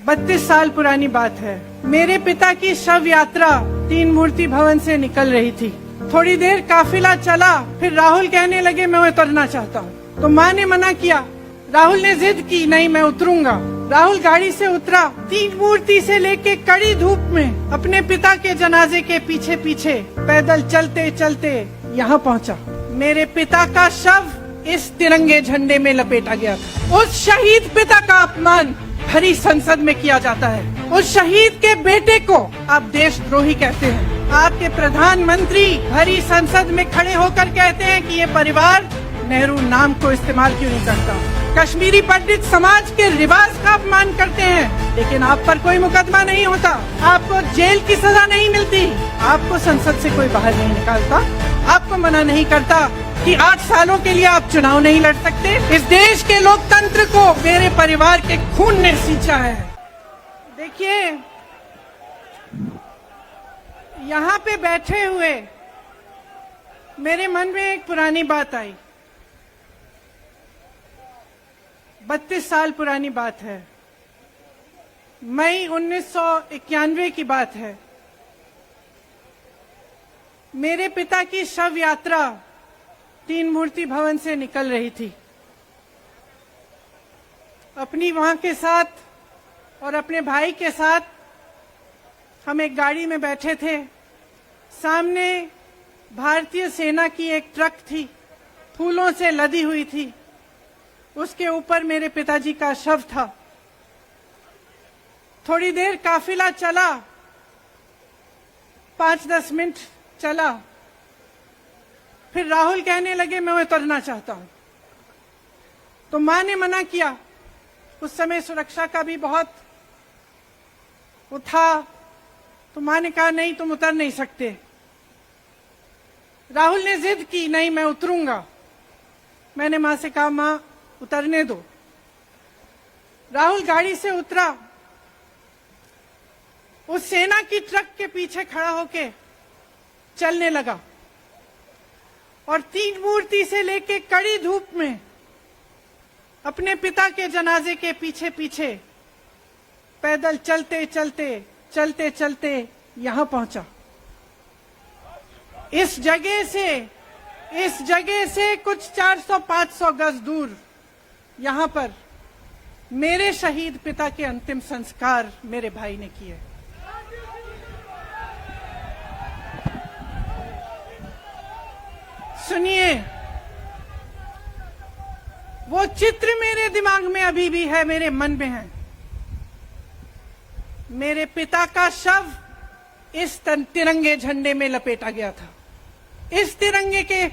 32 साल पुरानी बात है। मेरे पिता की शव यात्रा तीन मूर्ति भवन से निकल रही थी। थोड़ी देर काफिला चला, फिर राहुल कहने लगे मैं उतरना चाहता हूँ। तो माँ ने मना किया। राहुल ने जिद की, नहीं मैं उतरूंगा। राहुल गाड़ी से उतरा। तीन मूर्ति से लेके कड़ी धूप में अपने पिता के जनाजे के पीछे पीछे पैदल चलते चलते यहाँ पहुँचा। मेरे पिता का शव इस तिरंगे झंडे में लपेटा गया था। उस शहीद पिता का अपमान भरी संसद में किया जाता है। उस शहीद के बेटे को आप देशद्रोही कहते हैं। आपके प्रधानमंत्री भरी संसद में खड़े होकर कहते हैं कि ये परिवार नेहरू नाम को इस्तेमाल क्यों नहीं करता। कश्मीरी पंडित समाज के रिवाज का अपमान करते हैं, लेकिन आप पर कोई मुकदमा नहीं होता, आपको जेल की सजा नहीं मिलती, आपको संसद से कोई बाहर नहीं निकालता, आपको मना नहीं करता कि 8 सालों के लिए आप चुनाव नहीं लड़ सकते। इस देश के लोकतंत्र को मेरे परिवार के खून ने सींचा है। देखिए, यहाँ पे बैठे हुए मेरे मन में एक पुरानी बात आई। 32 साल पुरानी बात है। मई 1991 की बात है। मेरे पिता की शव यात्रा तीन मूर्ति भवन से निकल रही थी। अपनी मां के साथ और अपने भाई के साथ हम एक गाड़ी में बैठे थे। सामने भारतीय सेना की एक ट्रक थी, फूलों से लदी हुई थी। उसके ऊपर मेरे पिताजी का शव था। थोड़ी देर काफिला चला, 5-10 मिनट चला, फिर राहुल कहने लगे मैं उतरना चाहता हूं। तो मां ने मना किया। उस समय सुरक्षा का भी बहुत वो था, तो मां ने कहा नहीं तुम उतर नहीं सकते। राहुल ने जिद की, नहीं मैं उतरूंगा। मैंने मां से कहा मां उतरने दो। राहुल गाड़ी से उतरा। उस सेना की ट्रक के पीछे खड़ा होके चलने लगा और तीन मूर्ति से लेके कड़ी धूप में अपने पिता के जनाजे के पीछे पीछे पैदल चलते चलते चलते चलते यहां पहुंचा। इस जगह से कुछ 400-500 गज दूर यहां पर मेरे शहीद पिता के अंतिम संस्कार मेरे भाई ने किए। सुनिए, वो चित्र मेरे दिमाग में अभी भी है, मेरे मन में है। मेरे पिता का शव इस तिरंगे झंडे में लपेटा गया था। इस तिरंगे के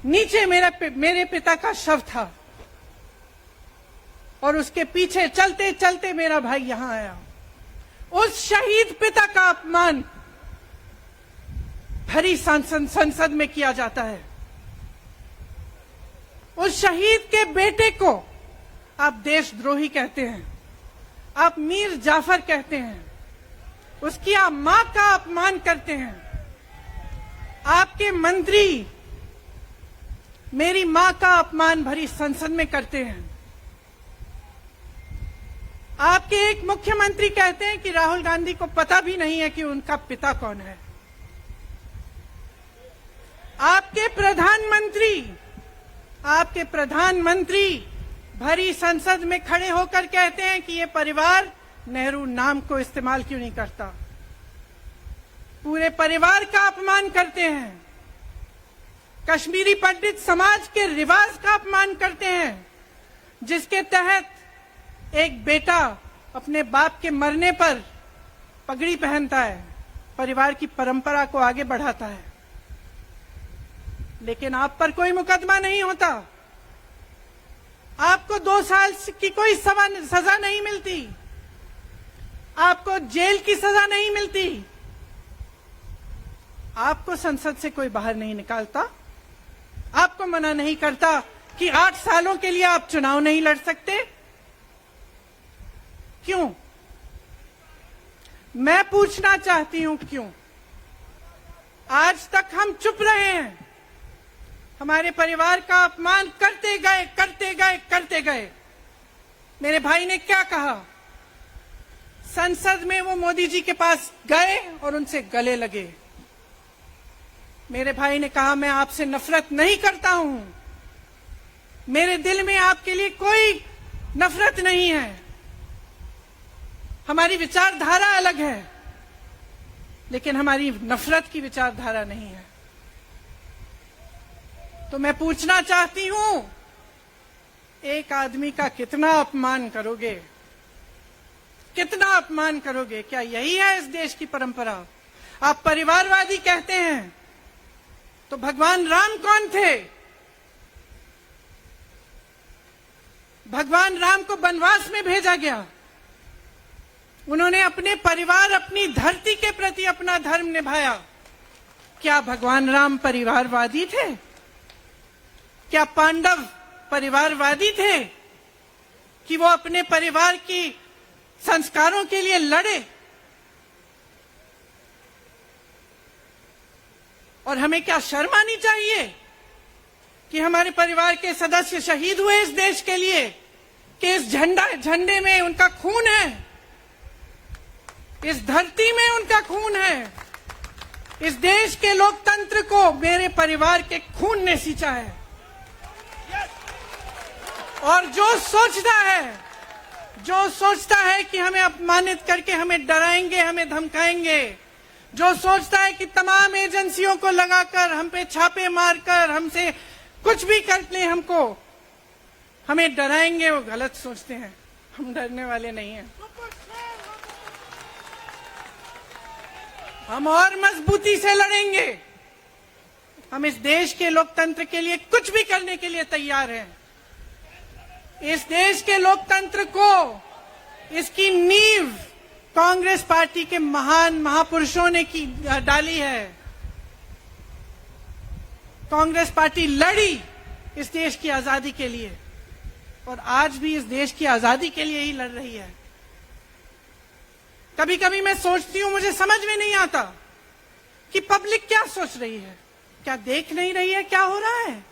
नीचे मेरे पिता का शव था और उसके पीछे चलते चलते मेरा भाई यहां आया। उस शहीद पिता का अपमान भरी संसद में किया जाता है। उस शहीद के बेटे को आप देशद्रोही कहते हैं, आप मीर जाफर कहते हैं, उसकी आप मां का अपमान करते हैं। आपके मंत्री मेरी मां का अपमान भरी संसद में करते हैं। आपके एक मुख्यमंत्री कहते हैं कि राहुल गांधी को पता भी नहीं है कि उनका पिता कौन है। आपके प्रधानमंत्री भरी संसद में खड़े होकर कहते हैं कि ये परिवार नेहरू नाम को इस्तेमाल क्यों नहीं करता। पूरे परिवार का अपमान करते हैं। कश्मीरी पंडित समाज के रिवाज का अपमान करते हैं, जिसके तहत एक बेटा अपने बाप के मरने पर पगड़ी पहनता है, परिवार की परंपरा को आगे बढ़ाता है। लेकिन आप पर कोई मुकदमा नहीं होता, आपको 2 साल की कोई सजा नहीं मिलती, आपको जेल की सजा नहीं मिलती, आपको संसद से कोई बाहर नहीं निकालता, आपको मना नहीं करता कि 8 सालों के लिए आप चुनाव नहीं लड़ सकते। क्यों? मैं पूछना चाहती हूं क्यों? आज तक हम चुप रहे हैं, हमारे परिवार का अपमान करते गए। मेरे भाई ने क्या कहा? संसद में वो मोदी जी के पास गए और उनसे गले लगे। मेरे भाई ने कहा, मैं आपसे नफरत नहीं करता हूं, मेरे दिल में आपके लिए कोई नफरत नहीं है, हमारी विचारधारा अलग है, लेकिन हमारी नफरत की विचारधारा नहीं है। तो मैं पूछना चाहती हूं, एक आदमी का कितना अपमान करोगे, कितना अपमान करोगे? क्या यही है इस देश की परंपरा? आप परिवारवादी कहते हैं, तो भगवान राम कौन थे? भगवान राम को वनवास में भेजा गया, उन्होंने अपने परिवार, अपनी धरती के प्रति अपना धर्म निभाया। क्या भगवान राम परिवारवादी थे? क्या पांडव परिवारवादी थे कि वो अपने परिवार की संस्कारों के लिए लड़े? और हमें क्या शर्म आनी चाहिए कि हमारे परिवार के सदस्य शहीद हुए इस देश के लिए, कि इस झंडे में उनका खून है, इस धरती में उनका खून है, इस देश के लोकतंत्र को मेरे परिवार के खून ने सींचा है। और जो सोचता है कि हमें अपमानित करके हमें डराएंगे, हमें धमकाएंगे, जो सोचता है कि तमाम एजेंसियों को लगाकर हम पे छापे मारकर हमसे कुछ भी कर ले, हमको हमें डराएंगे, वो गलत सोचते हैं। हम डरने वाले नहीं हैं। हम और मजबूती से लड़ेंगे। हम इस देश के लोकतंत्र के लिए कुछ भी करने के लिए तैयार हैं। इस देश के लोकतंत्र को, इसकी नींव कांग्रेस पार्टी के महान महापुरुषों ने डाली है। कांग्रेस पार्टी लड़ी इस देश की आजादी के लिए और आज भी इस देश की आजादी के लिए ही लड़ रही है। कभी कभी मैं सोचती हूं, मुझे समझ में नहीं आता कि पब्लिक क्या सोच रही है। क्या देख नहीं रही है क्या हो रहा है?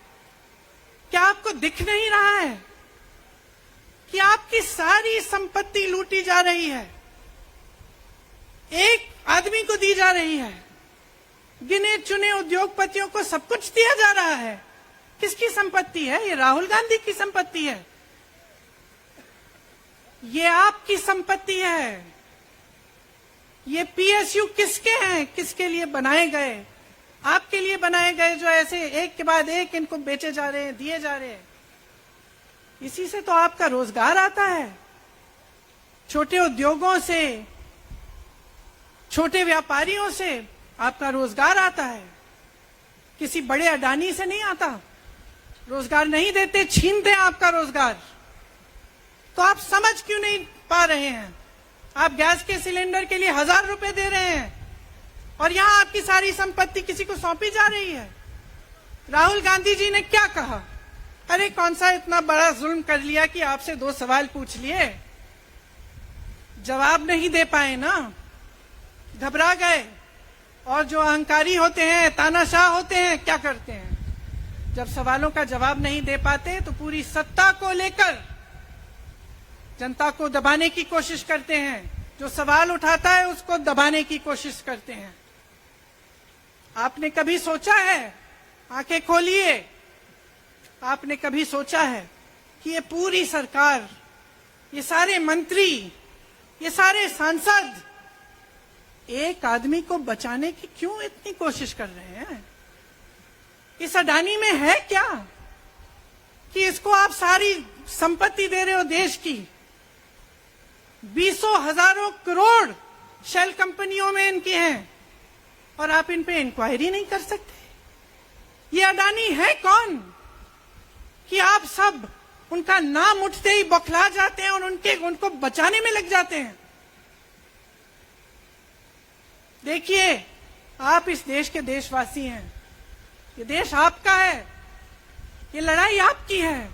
क्या आपको दिख नहीं रहा है कि आपकी सारी संपत्ति लूटी जा रही है, एक आदमी को दी जा रही है, गिने चुने उद्योगपतियों को सब कुछ दिया जा रहा है? किसकी संपत्ति है? ये राहुल गांधी की संपत्ति है, ये आपकी संपत्ति है। ये पीएसयू किसके हैं? किसके लिए बनाए गए? आपके लिए बनाए गए, जो ऐसे एक के बाद एक इनको बेचे जा रहे हैं, दिए जा रहे हैं। इसी से तो आपका रोजगार आता है। छोटे उद्योगों से, छोटे व्यापारियों से आपका रोजगार आता है, किसी बड़े अडानी से नहीं आता। रोजगार नहीं देते, छीनते हैं आपका रोजगार। तो आप समझ क्यों नहीं पा रहे हैं? आप गैस के सिलेंडर के लिए 1000 रुपए दे रहे हैं और यहां आपकी सारी संपत्ति किसी को सौंपी जा रही है। राहुल गांधी जी ने क्या कहा? अरे कौन सा इतना बड़ा जुल्म कर लिया कि आपसे 2 सवाल पूछ लिए, जवाब नहीं दे पाए ना, घबरा गए। और जो अहंकारी होते हैं, तानाशाह होते हैं, क्या करते हैं? जब सवालों का जवाब नहीं दे पाते तो पूरी सत्ता को लेकर जनता को दबाने की कोशिश करते हैं। जो सवाल उठाता है उसको दबाने की कोशिश करते हैं। आपने कभी सोचा है, आंखें खोलिए, आपने कभी सोचा है कि ये पूरी सरकार, ये सारे मंत्री, ये सारे सांसद एक आदमी को बचाने की क्यों इतनी कोशिश कर रहे हैं? इस अडानी में है क्या कि इसको आप सारी संपत्ति दे रहे हो देश की? 20 हजारों करोड़ शेल कंपनियों में इनके हैं और आप इन पे इंक्वायरी नहीं कर सकते। ये अडानी है कौन कि आप सब उनका नाम उठते ही बौखला जाते हैं और उनको बचाने में लग जाते हैं? देखिए, आप इस देश के देशवासी हैं, ये देश आपका है, ये लड़ाई आपकी है।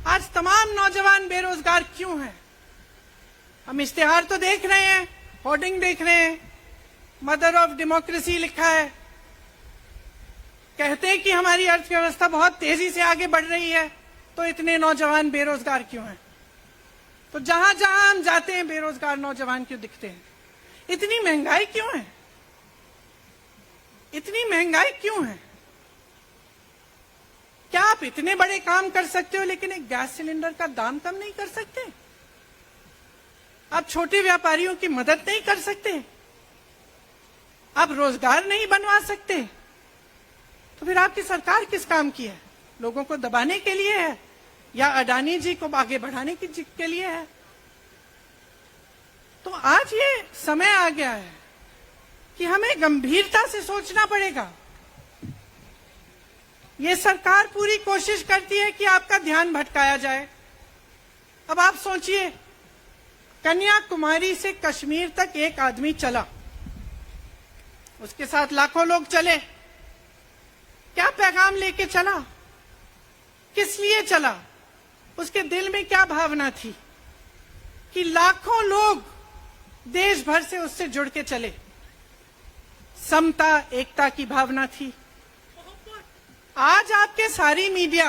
आज तमाम नौजवान बेरोजगार क्यों हैं? हम इश्तेहार तो देख रहे हैं, होर्डिंग देख रहे हैं, मदर ऑफ डेमोक्रेसी लिखा है, कहते हैं कि हमारी अर्थव्यवस्था बहुत तेजी से आगे बढ़ रही है, तो इतने नौजवान बेरोजगार क्यों हैं? तो जहां जहां हम जाते हैं बेरोजगार नौजवान क्यों दिखते हैं? इतनी महंगाई क्यों है? इतनी महंगाई क्यों है? क्या आप इतने बड़े काम कर सकते हो लेकिन एक गैस सिलेंडर का दाम कम नहीं कर सकते? आप छोटे व्यापारियों की मदद नहीं कर सकते? आप रोजगार नहीं बनवा सकते? तो फिर आपकी सरकार किस काम की है? लोगों को दबाने के लिए है या अडानी जी को आगे बढ़ाने के लिए है? तो आज ये समय आ गया है कि हमें गंभीरता से सोचना पड़ेगा। ये सरकार पूरी कोशिश करती है कि आपका ध्यान भटकाया जाए। अब आप सोचिए, कन्याकुमारी से कश्मीर तक एक आदमी चला, उसके साथ लाखों लोग चले। क्या पैगाम लेके चला? किस लिए चला? उसके दिल में क्या भावना थी कि लाखों लोग देश भर से उससे जुड़ के चले? समता, एकता की भावना थी। आज आपके सारी मीडिया,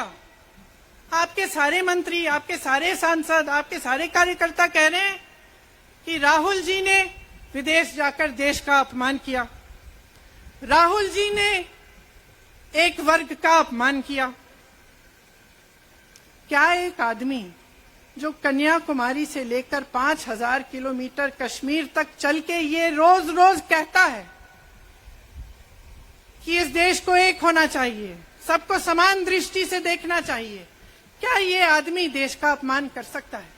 आपके सारे मंत्री, आपके सारे सांसद, आपके सारे कार्यकर्ता कह रहे हैं कि राहुल जी ने विदेश जाकर देश का अपमान किया, राहुल जी ने एक वर्ग का अपमान किया। क्या एक आदमी जो कन्याकुमारी से लेकर 5000 किलोमीटर कश्मीर तक चल के ये रोज रोज कहता है कि इस देश को एक होना चाहिए, सबको समान दृष्टि से देखना चाहिए, क्या ये आदमी देश का अपमान कर सकता है?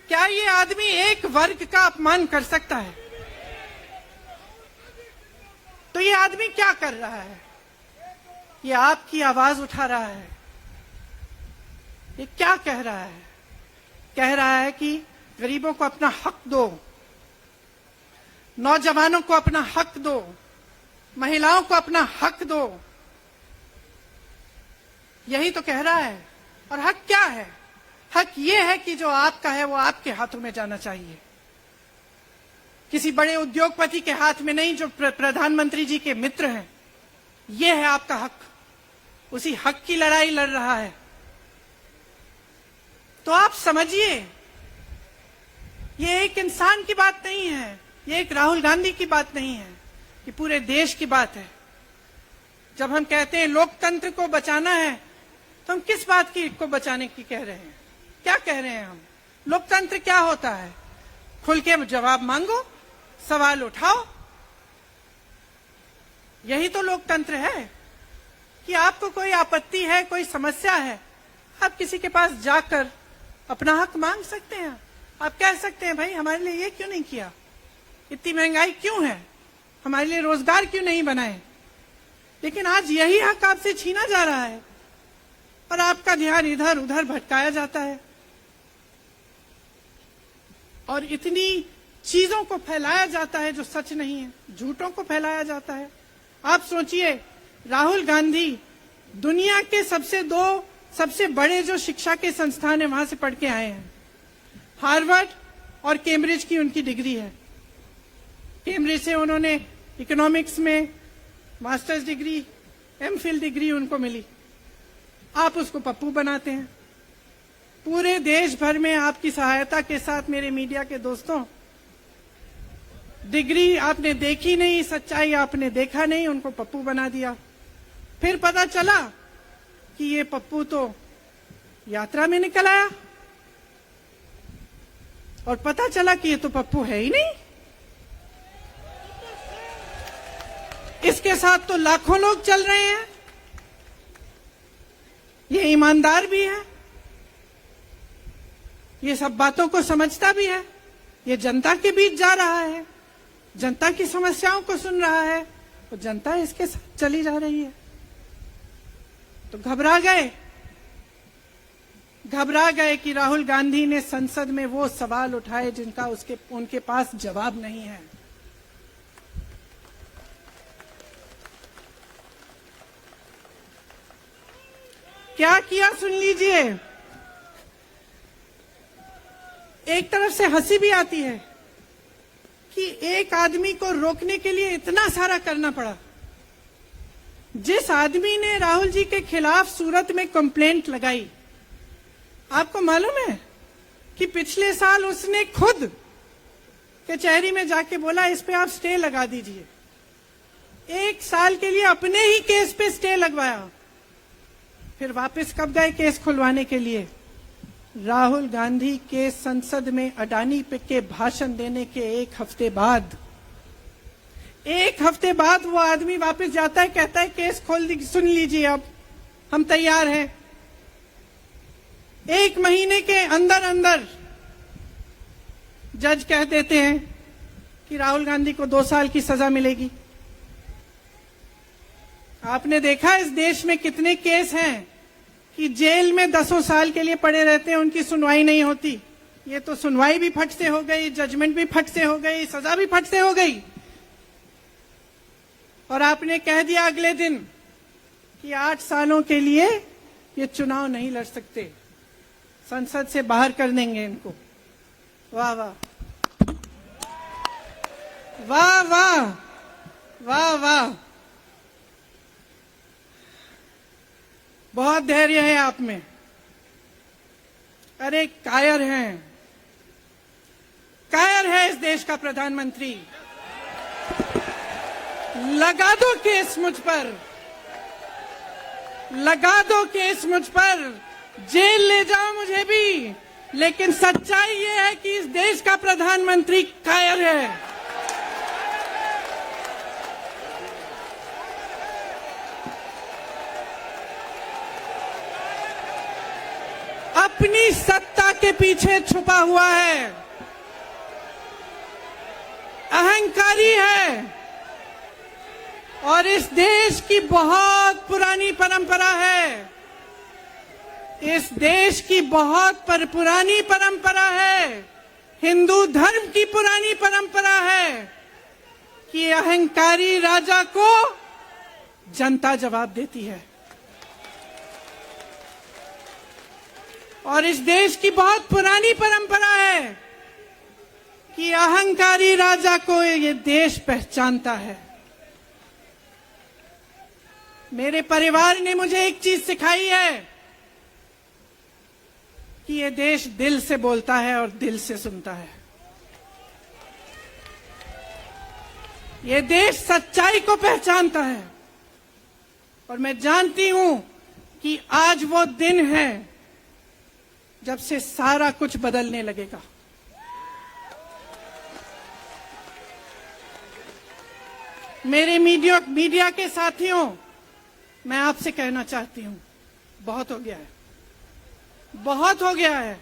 क्या ये आदमी एक वर्ग का अपमान कर सकता है? तो ये आदमी क्या कर रहा है? ये आपकी आवाज उठा रहा है। ये क्या कह रहा है? कह रहा है कि गरीबों को अपना हक दो, नौजवानों को अपना हक दो, महिलाओं को अपना हक दो। यही तो कह रहा है। और हक क्या है? हक ये है कि जो आपका है वो आपके हाथों में जाना चाहिए, किसी बड़े उद्योगपति के हाथ में नहीं जो प्रधानमंत्री जी के मित्र हैं। ये है आपका हक। उसी हक की लड़ाई लड़ रहा है। तो आप समझिए, ये एक इंसान की बात नहीं है, ये एक राहुल गांधी की बात नहीं है, ये पूरे देश की बात है। जब हम कहते हैं लोकतंत्र को बचाना है, तो हम किस बात को बचाने की कह रहे हैं? क्या कह रहे हैं हम? लोकतंत्र क्या होता है? खुल के जवाब मांगो, सवाल उठाओ। यही तो लोकतंत्र है कि आपको कोई आपत्ति है, कोई समस्या है, आप किसी के पास जाकर अपना हक मांग सकते हैं। आप कह सकते हैं भाई हमारे लिए ये क्यों नहीं किया, इतनी महंगाई क्यों है, हमारे लिए रोजगार क्यों नहीं बनाए। लेकिन आज यही हक आपसे छीना जा रहा है और आपका ध्यान इधर उधर भटकाया जाता है और इतनी चीजों को फैलाया जाता है जो सच नहीं है, झूठों को फैलाया जाता है। आप सोचिए, राहुल गांधी दुनिया के सबसे बड़े जो शिक्षा के संस्थान है वहां से पढ़ के आए हैं। हार्वर्ड और कैम्ब्रिज की उनकी डिग्री है। कैम्ब्रिज से उन्होंने इकोनॉमिक्स में मास्टर्स डिग्री, एमफिल डिग्री उनको मिली। आप उसको पप्पू बनाते हैं। पूरे देश भर में आपकी सहायता के साथ मेरे मीडिया के दोस्तों, डिग्री आपने देखी नहीं, सच्चाई आपने देखा नहीं, उनको पप्पू बना दिया। फिर पता चला कि ये पप्पू तो यात्रा में निकल आया और पता चला कि ये तो पप्पू है ही नहीं। इसके साथ तो लाखों लोग चल रहे हैं। ये ईमानदार भी है, ये सब बातों को समझता भी है, ये जनता के बीच जा रहा है, जनता की समस्याओं को सुन रहा है, तो जनता इसके साथ चली जा रही है। तो घबरा गए कि राहुल गांधी ने संसद में वो सवाल उठाए जिनका उनके पास जवाब नहीं है। क्या किया सुन लीजिए। एक तरफ से हंसी भी आती है कि एक आदमी को रोकने के लिए इतना सारा करना पड़ा। जिस आदमी ने राहुल जी के खिलाफ सूरत में कंप्लेंट लगाई, आपको मालूम है कि पिछले साल उसने खुद कचहरी में जाके बोला इस पे आप स्टे लगा दीजिए। 1 साल के लिए अपने ही केस पे स्टे लगवाया। फिर वापस कब गए केस खुलवाने के लिए? राहुल गांधी के संसद में अडानी पे के भाषण देने के 1 हफ्ते बाद। 1 हफ्ते बाद वो आदमी वापस जाता है, कहता है केस खोल दी, सुन लीजिए अब हम तैयार हैं। 1 महीने के अंदर अंदर जज कह देते हैं कि राहुल गांधी को 2 साल की सजा मिलेगी। आपने देखा इस देश में कितने केस हैं कि जेल में 10 साल के लिए पड़े रहते हैं, उनकी सुनवाई नहीं होती। ये तो सुनवाई भी फट से हो गई, जजमेंट भी फट से हो गई, सजा भी फट से हो गई। और आपने कह दिया अगले दिन कि 8 सालों के लिए ये चुनाव नहीं लड़ सकते, संसद से बाहर कर देंगे इनको। वाह वाह वाह वाह वाह वाह, बहुत धैर्य है आप में। अरे कायर हैं, कायर है इस देश का प्रधानमंत्री। लगा दो केस मुझ पर, लगा दो केस मुझ पर, जेल ले जाओ मुझे भी, लेकिन सच्चाई ये है कि इस देश का प्रधानमंत्री कायर है। अपनी सत्ता के पीछे छुपा हुआ है, अहंकारी है। और इस देश की बहुत पुरानी परंपरा है, इस देश की बहुत पुरानी परंपरा है, हिंदू धर्म की पुरानी परंपरा है कि अहंकारी राजा को जनता जवाब देती है। और इस देश की बहुत पुरानी परंपरा है कि अहंकारी राजा को ये देश पहचानता है। मेरे परिवार ने मुझे एक चीज सिखाई है कि ये देश दिल से बोलता है और दिल से सुनता है। ये देश सच्चाई को पहचानता है। और मैं जानती हूं कि आज वो दिन है जब से सारा कुछ बदलने लगेगा। मेरे मीडिया के साथियों, मैं आपसे कहना चाहती हूं, बहुत हो गया है, बहुत हो गया है।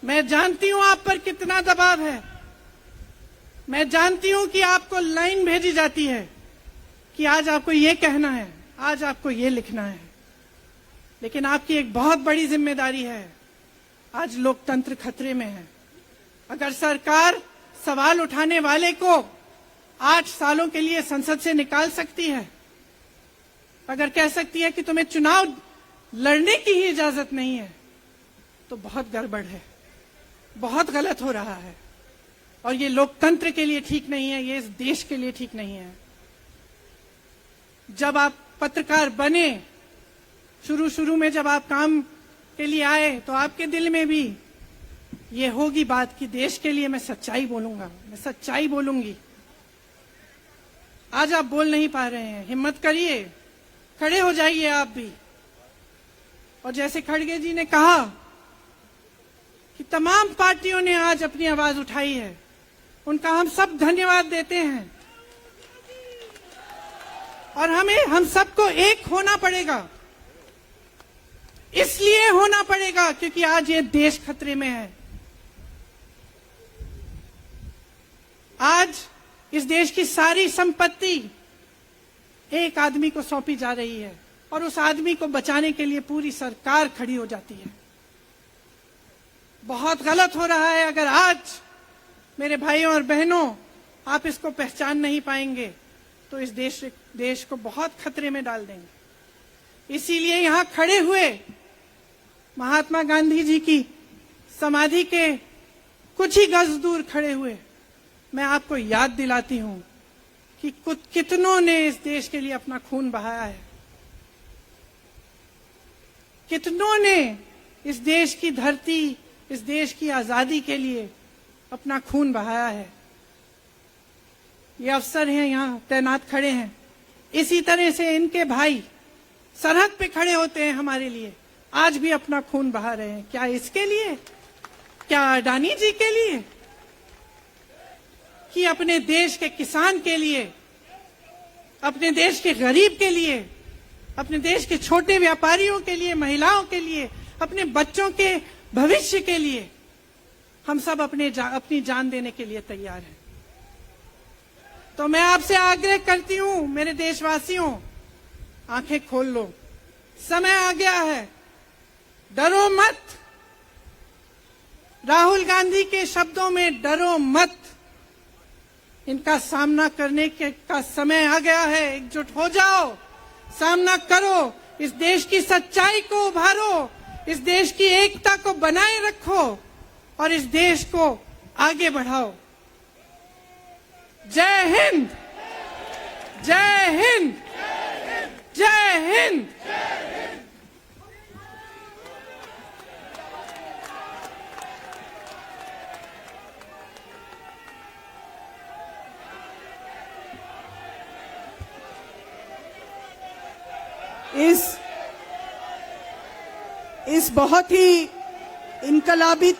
मैं जानती हूं आप पर कितना दबाव है। मैं जानती हूं कि आपको लाइन भेजी जाती है कि आज आपको ये कहना है, आज आपको ये लिखना है। लेकिन आपकी एक बहुत बड़ी जिम्मेदारी है। आज लोकतंत्र खतरे में है। अगर सरकार सवाल उठाने वाले को 8 सालों के लिए संसद से निकाल सकती है, अगर कह सकती है कि तुम्हें चुनाव लड़ने की ही इजाजत नहीं है, तो बहुत गड़बड़ है, बहुत गलत हो रहा है। और ये लोकतंत्र के लिए ठीक नहीं है, ये इस देश के लिए ठीक नहीं है। जब आप पत्रकार बने, शुरू में जब आप काम के लिए आए, तो आपके दिल में भी ये होगी बात कि देश के लिए मैं सच्चाई बोलूंगा, मैं सच्चाई बोलूंगी। आज आप बोल नहीं पा रहे हैं, हिम्मत करिए, खड़े हो जाइए आप भी। और जैसे खड़गे जी ने कहा कि तमाम पार्टियों ने आज अपनी आवाज उठाई है, उनका हम सब धन्यवाद देते हैं। और हम सबको एक होना पड़ेगा। इसलिए होना पड़ेगा क्योंकि आज ये देश खतरे में है। आज इस देश की सारी संपत्ति एक आदमी को सौंपी जा रही है और उस आदमी को बचाने के लिए पूरी सरकार खड़ी हो जाती है। बहुत गलत हो रहा है। अगर आज मेरे भाइयों और बहनों आप इसको पहचान नहीं पाएंगे तो इस देश को बहुत खतरे में डाल देंगे। इसीलिए यहां खड़े हुए महात्मा गांधी जी की समाधि के कुछ ही गज दूर खड़े हुए मैं आपको याद दिलाती हूं कि कितनों ने इस देश के लिए अपना खून बहाया है। कितनों ने इस देश की धरती, इस देश की आजादी के लिए अपना खून बहाया है। ये अफसर हैं यहाँ तैनात खड़े हैं, इसी तरह से इनके भाई सरहद पे खड़े होते हैं हमारे लिए, आज भी अपना खून बहा रहे हैं। क्या इसके लिए? क्या अडानी जी के लिए? कि अपने देश के किसान के लिए, अपने देश के गरीब के लिए, अपने देश के छोटे व्यापारियों के लिए, महिलाओं के लिए, अपने बच्चों के भविष्य के लिए हम सब अपनी जान देने के लिए तैयार हैं। तो मैं आपसे आग्रह करती हूं, मेरे देशवासियों, आंखें खोल लो, समय आ गया है, डरो मत। राहुल गांधी के शब्दों में डरो मत, इनका सामना करने का समय आ गया है। एकजुट हो जाओ, सामना करो, इस देश की सच्चाई को उभारो, इस देश की एकता को बनाए रखो और इस देश को आगे बढ़ाओ। जय हिंद, जय हिंद, जय हिंद। इस बहुत ही इनकलाबी